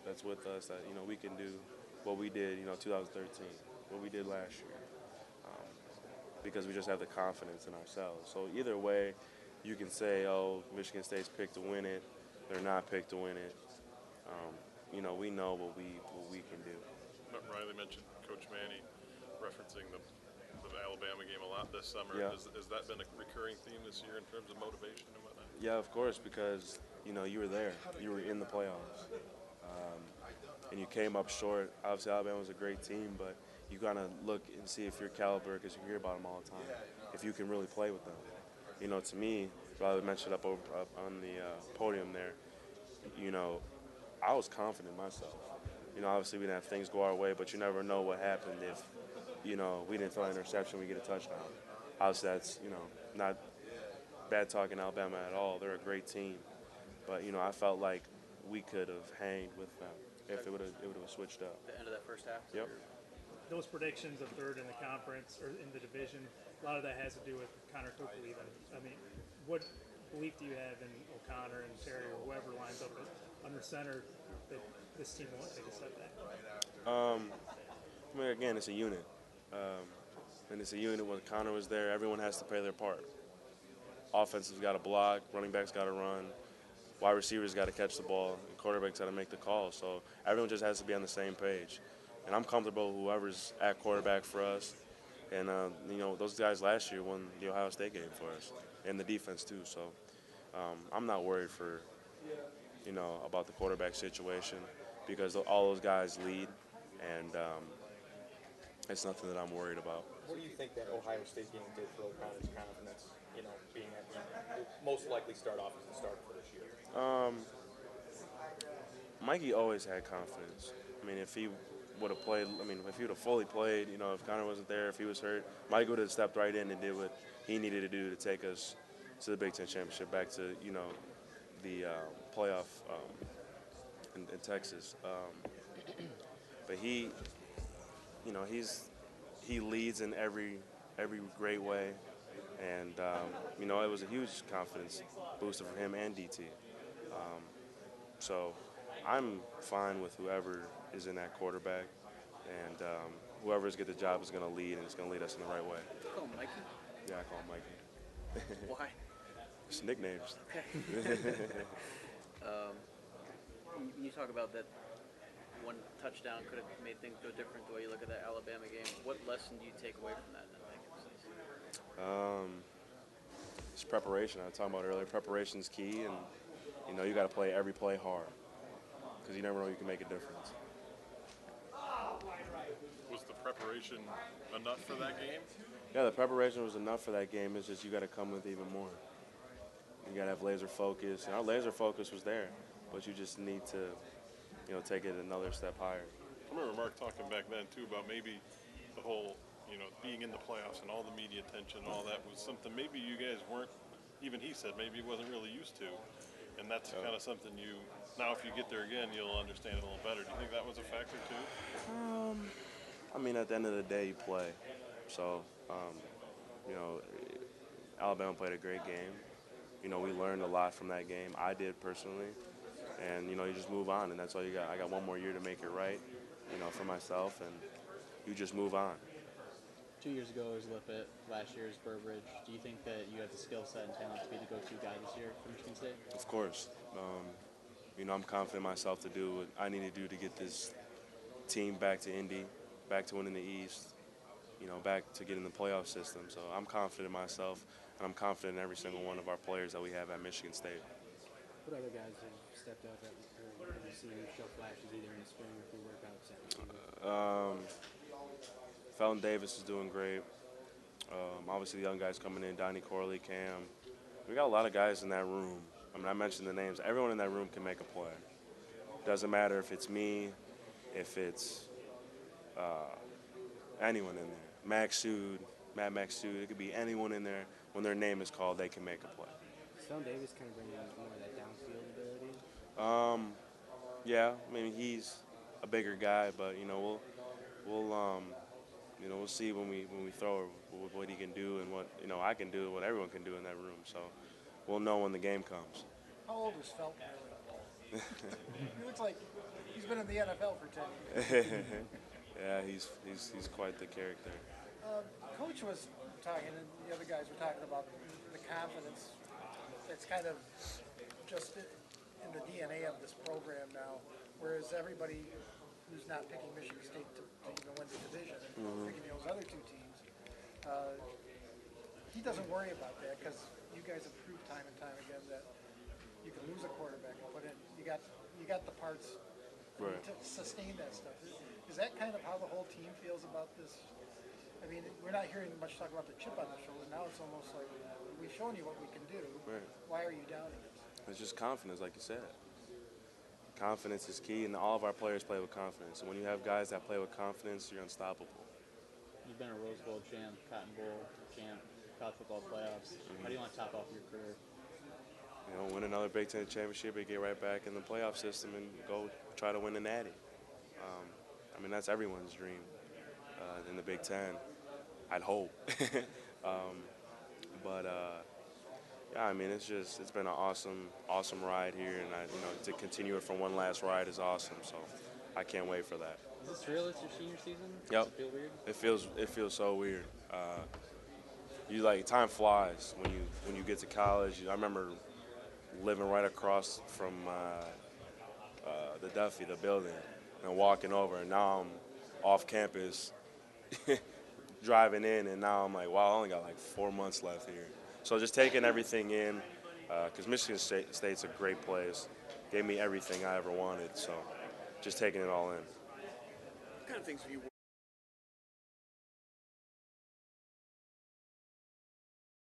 that's with us that we can do what we did 2013, what we did last year, because we just have the confidence in ourselves. So either way, you can say, oh, Michigan State's picked to win it, they're not picked to win it. We know what we can do. Riley mentioned Coach Manny referencing the Alabama game a lot this summer. Yeah, Has that been a recurring theme this year in terms of motivation and whatnot? yeah, of course, because you were there, you were in the playoffs, and you came up short. Obviously, Alabama was a great team, but you gotta look and see if you're caliber because you hear about them all the time. If you can really play with them, to me, Riley mentioned up on the podium there. You know, I was confident myself. Obviously we didn't have things go our way, but you never know what happened if, we didn't throw an interception, we get a touchdown. Obviously that's, not bad talking Alabama at all. They're a great team. But, I felt like we could have hanged with them if it would have switched up. The end of that first half. Yep. Those predictions of third in the conference or in the division, a lot of that has to do with Connor Cook leaving. I mean, what belief do you have in O'Connor and Terry or whoever lines up under center that this team won't take a step back? I mean, again, it's a unit. And it's a unit when Connor was there, everyone has to play their part. Offensive's got to block, running back's got to run, wide receivers got to catch the ball, and quarterback's got to make the call. So everyone just has to be on the same page. And I'm comfortable whoever's at quarterback for us. And, those guys last year won the Ohio State game for us, and the defense too. So I'm not worried about the quarterback situation because all those guys lead, and it's nothing that I'm worried about. What do you think that Ohio State game did for O'Connor's confidence? Being that he will most likely start off as the starter for this year. Mikey always had confidence. I mean, if he would have played, if he would have fully played, if Connor wasn't there, if he was hurt, Mikey would have stepped right in and did what he needed to do to take us to the Big Ten championship, back to the playoff in Texas. But he leads in every great way, and it was a huge confidence booster for him and DT. So I'm fine with whoever is in that quarterback, and whoever's get the job is going to lead, and it's going to lead us in the right way. You call him Mikey? Yeah, I call him Mikey. Why? It's nicknames. Okay. You talk about that one touchdown could have made things go different the way you look at that Alabama game. What lesson do you take away from that? It's preparation. I was talking about earlier. Preparation is key, and you got to play every play hard because you never know you can make a difference. Was the preparation enough for that game? Yeah, the preparation was enough for that game. It's just you got to come with even more. You got to have laser focus, and our laser focus was there, but you just need to, take it another step higher. I remember Mark talking back then too about maybe the whole, being in the playoffs and all the media attention and all that was something maybe you guys weren't. Even he said maybe he wasn't really used to, and that's kind of something now if you get there again you'll understand it a little better. Do you think that was a factor too? At the end of the day, you play. So, Alabama played a great game. We learned a lot from that game. I did personally. And, you just move on, and that's all you got. I got one more year to make it right, for myself, and you just move on. 2 years ago it was Lippett, last year is Burbridge. Do you think that you have the skill set and talent to be the go-to guy this year for Michigan State? Of course. I'm confident in myself to do what I need to do to get this team back to Indy, back to winning the East, back to getting the playoff system. So I'm confident in myself, and I'm confident in every single one of our players that we have at Michigan State. What other guys have stepped up that you've seen show flashes either in the spring or through workouts? Felton Davis is doing great. Obviously, the young guys coming in, Donnie Corley, Cam. We got a lot of guys in that room. I mentioned the names. Everyone in that room can make a play. Doesn't matter if it's me, if it's anyone in there. Matt Maxud. It could be anyone in there. When their name is called, they can make a play. Felton Davis kind of bringing more of that downfield ability. Yeah, he's a bigger guy, but we'll see when we throw what he can do and what I can do, what everyone can do in that room. So we'll know when the game comes. How old is Felton really? He looks like he's been in the NFL for 10 years. Yeah, he's quite the character. Coach was talking, and the other guys were talking about the confidence that's kind of just in the DNA of this program now, whereas everybody who's not picking Michigan State to even win the division, picking those other two teams, he doesn't worry about that because you guys have proved time and time again that you can lose a quarterback and put in. You got the parts Right. to sustain that stuff. Is that kind of how the whole team feels about this? I mean, we're not hearing much talk about the chip on the shoulder. Now it's almost like we've shown you what we can do. Right. Why are you doubting it? It's just confidence, like you said. Confidence is key, and all of our players play with confidence. And when you have guys that play with confidence, you're unstoppable. You've been a Rose Bowl champ, Cotton Bowl champ, college football playoffs. How do you want to top off your career? You know, win another Big Ten championship and get right back in the playoff system and go try to win a natty. I mean, that's everyone's dream in the Big Ten. I'd hope. Yeah, I mean, it's been an awesome ride here, and to continue it from one last ride is awesome. So I can't wait for that. Is this real? It's your senior season? Yep. Does it feel weird? It feels so weird. Time flies when you get to college. I remember living right across from the Duffy, the building, and walking over, and now I'm off campus driving in, and now I'm like, wow, I only got like 4 months left here. So just taking everything in, because Michigan State's a great place, gave me everything I ever wanted. So just taking it all in. What kind of things have you